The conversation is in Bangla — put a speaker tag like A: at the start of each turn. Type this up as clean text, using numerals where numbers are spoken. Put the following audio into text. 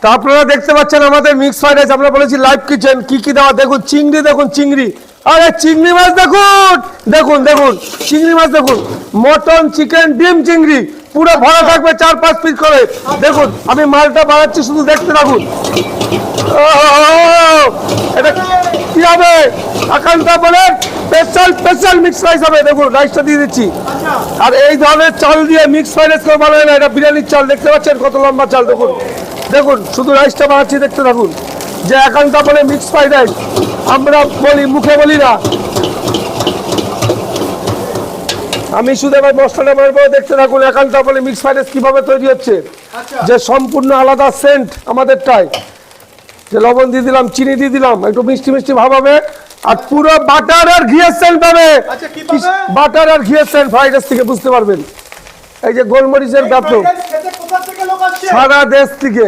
A: তা আপনারা দেখতে পাচ্ছেন আমাদের মিক্স ফ্রাইড রাইস, আমরা বলেছি লাইভ কিচেন। কি কি দেওয়া দেখুন, চিংড়ি দেখুন, চিংড়ি, আরে চিংড়ি মাছ দেখুন, দেখুন দেখুন চিংড়ি মাছ দেখুন, মটন, চিকেন, ডিম, চিংড়ি পুরো ভরা থাকবে 4-5 পিস করে। দেখুন আমি মালটা বানাচ্ছি, শুধু দেখতে থাকুন। এটা কি হবে? আকাঙ্ক্ষা বলে স্পেশাল স্পেশাল মিক্স রাইস হবে। দেখুন রাইসটা দিয়ে দিচ্ছি। আর এই ধরনের চাল দিয়ে মিক্স ফ্রাইড রাইস করে বানায় না, এটা বিরিয়ানির চাল। দেখতে পাচ্ছেন কত লম্বা চাল, দেখুন দেখুন শুধু রাইসটা বানাচ্ছি, দেখতে থাকুন। যে একান্তা বলে মিক্স ফ্রাইড রাইস, আমরা বলি, মুখে বলি না। আমি শুধু এবার মশলাটা মারবো, দেখতে থাকুন। একান্তা বলে মিক্স ফ্রাইড রাইস কিভাবে তৈরি হচ্ছে, যে সম্পূর্ণ আলাদা সেন্ট আমাদেরটাই। যে লবণ দিয়ে দিলাম, চিনি দিয়ে দিলাম, একটু মিষ্টি মিষ্টি ভাব হবে। আর পুরো বাটার আর ঘিয়ের সেন্ট পাবে। বাটার আর ঘিয়ের সেন্ট ফ্রাইড রাইস থেকে বুঝতে পারবেন। এই যে গোলমরিচের ব্যাপার, সারা দেশ থেকে।